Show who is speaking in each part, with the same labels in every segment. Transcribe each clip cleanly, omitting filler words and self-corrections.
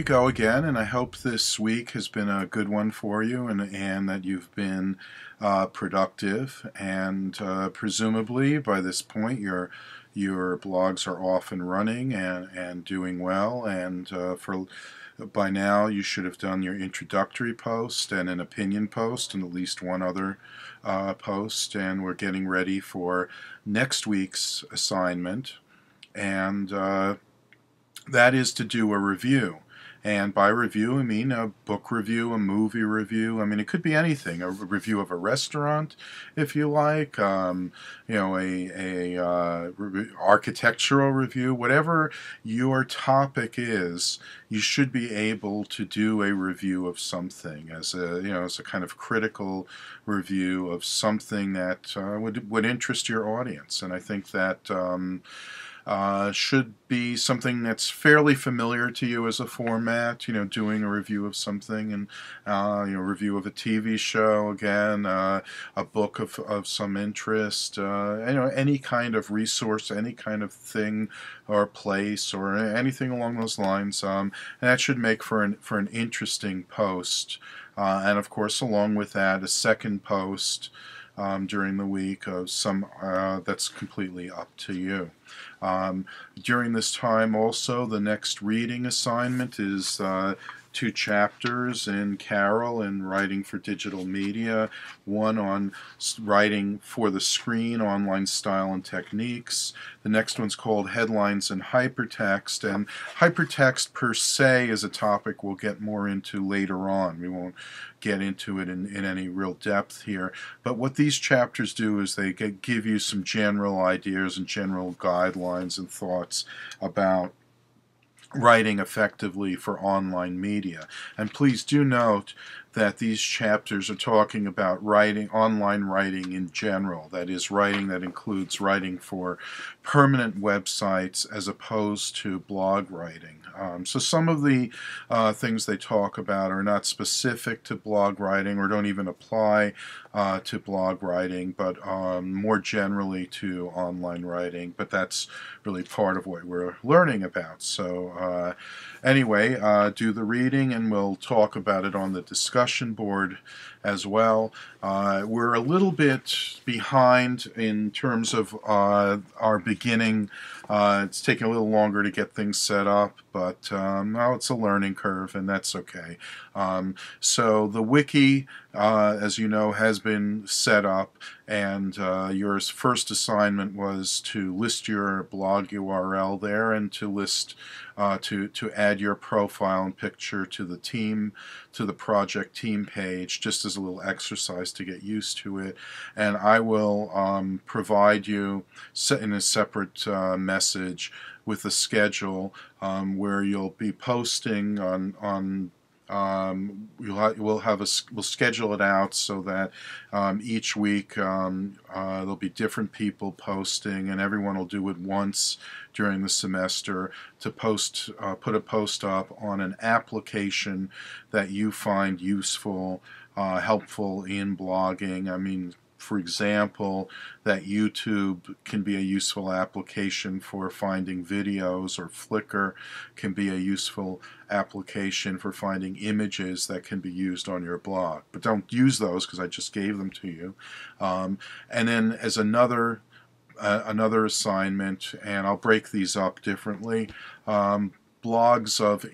Speaker 1: go again, and I hope this week has been a good one for you, and that you've been productive. And presumably, by this point, your blogs are off and running and doing well. And for by now, you should have done your introductory post and an opinion post and at least one other post. And we're getting ready for next week's assignment, and that is to do a review. And by review, I mean a book review, a movie review. I mean, it could be anything. A review of a restaurant, if you like. Architectural review. Whatever your topic is, you should be able to do a review of something as a kind of critical review of something that would interest your audience. And I think that should be something that's fairly familiar to you as a format, doing a review of something, and review of a TV show, again, a book of some interest, any kind of resource, any kind of thing or place or anything along those lines, and that should make for an interesting post. And of course, along with that, a second post during the week of some that's completely up to you. During this time also, the next reading assignment is 2 chapters in Carroll in Writing for Digital Media, one on writing for the screen, online style and techniques. The next one's called Headlines and Hypertext, and hypertext per se is a topic we'll get more into later on. We won't get into it in any real depth here, but what these chapters do is they give you some general ideas and general guidelines and thoughts about writing effectively for online media. And please do note that these chapters are talking about online writing in general. That is, writing that includes writing for permanent websites as opposed to blog writing. So some of the things they talk about are not specific to blog writing or don't even apply to blog writing, but more generally to online writing. But that's really part of what we're learning about. So anyway, do the reading, and we'll talk about it on the discussion board as well. We're a little bit behind in terms of our beginning. It's taking a little longer to get things set up, but now it's a learning curve, and that's okay. So the wiki, as you know, has been set up, and your first assignment was to list your blog URL there and to list to add your profile and picture to the project team page, just as a little exercise to get used to it. And I will provide you in a separate message with a schedule where you'll be posting on we'll schedule it out so that each week there'll be different people posting, and everyone will do it once during the semester to put a post up on an application that you find useful, helpful in blogging. I mean, for example, that YouTube can be a useful application for finding videos, or Flickr can be a useful application for finding images that can be used on your blog. But don't use those because I just gave them to you. And then as another assignment, and I'll break these up differently, blogs of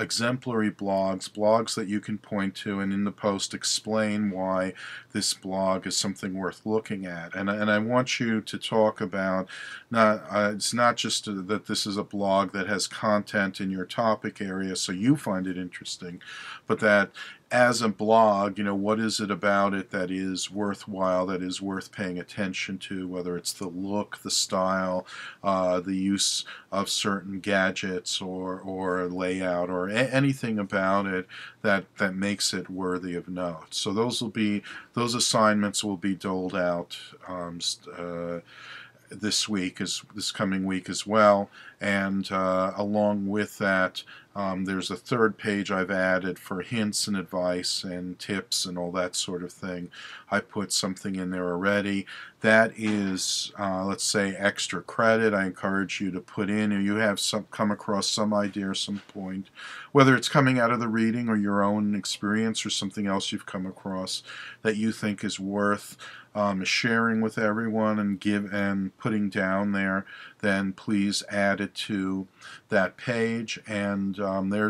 Speaker 1: exemplary blogs that you can point to, and in the post explain why this blog is something worth looking at. And I want you to talk about, it's not just that this is a blog that has content in your topic area so you find it interesting, but that as a blog, what is it about it that is worthwhile, that is worth paying attention to, whether it's the look, the style, the use of certain gadgets or layout, or anything about it that makes it worthy of note. So those assignments will be doled out this coming week as well, and along with that, There's a third page I've added for hints and advice and tips and all that sort of thing. I put something in there already. That is, let's say, extra credit. I encourage you to put in, or you have come across some idea or some point, whether it's coming out of the reading or your own experience or something else you've come across that you think is worth sharing with everyone and putting down there, then please add it to that page. And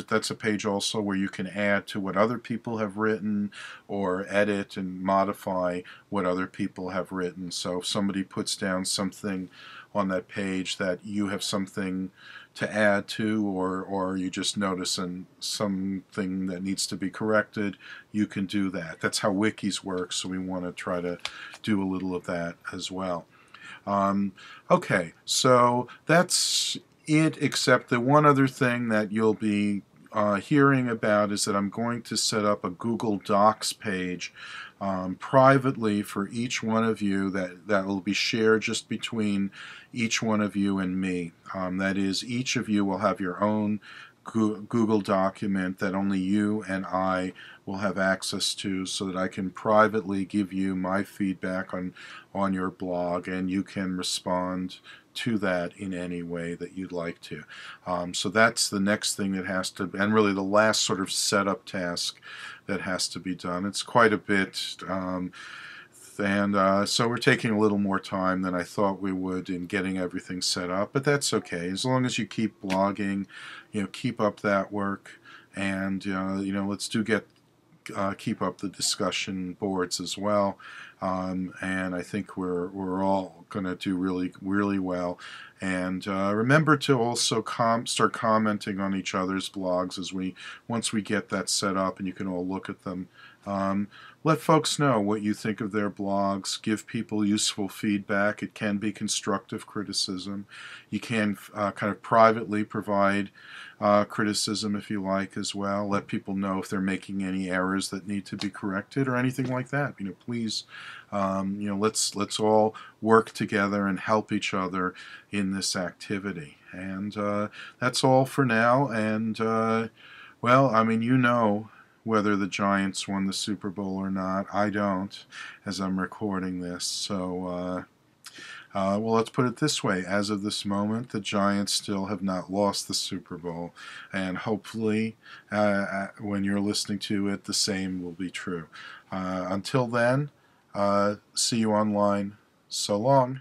Speaker 1: that's a page also where you can add to what other people have written or edit and modify what other people have written. So if somebody puts down something on that page that you have something to add to, or you just notice something that needs to be corrected, you can do that. That's how wikis work, so we want to try to do a little of that as well. Okay, so that's it, except the one other thing that you'll be hearing about is that I'm going to set up a Google Docs page privately for each one of you that will be shared just between each one of you and me. That is, each of you will have your own Google document that only you and I will have access to, so that I can privately give you my feedback on your blog, and you can respond to that in any way that you'd like to. So that's the next thing that has to, and really the last sort of setup task that has to be done. It's quite a bit. So we're taking a little more time than I thought we would in getting everything set up, but that's okay. As long as you keep blogging, keep up that work, and let's keep up the discussion boards as well. And I think we're all going to do really, really well. And remember to also start commenting on each other's blogs once we get that set up, and you can all look at them. Let folks know what you think of their blogs. Give people useful feedback. It can be constructive criticism. You can kind of privately provide criticism if you like as well. Let people know if they're making any errors that need to be corrected or anything like that. Please, let's all work together and help each other in this activity. And that's all for now. And whether the Giants won the Super Bowl or not. I don't, as I'm recording this. So, let's put it this way. As of this moment, the Giants still have not lost the Super Bowl. And hopefully, when you're listening to it, the same will be true. Until then, see you online. So long.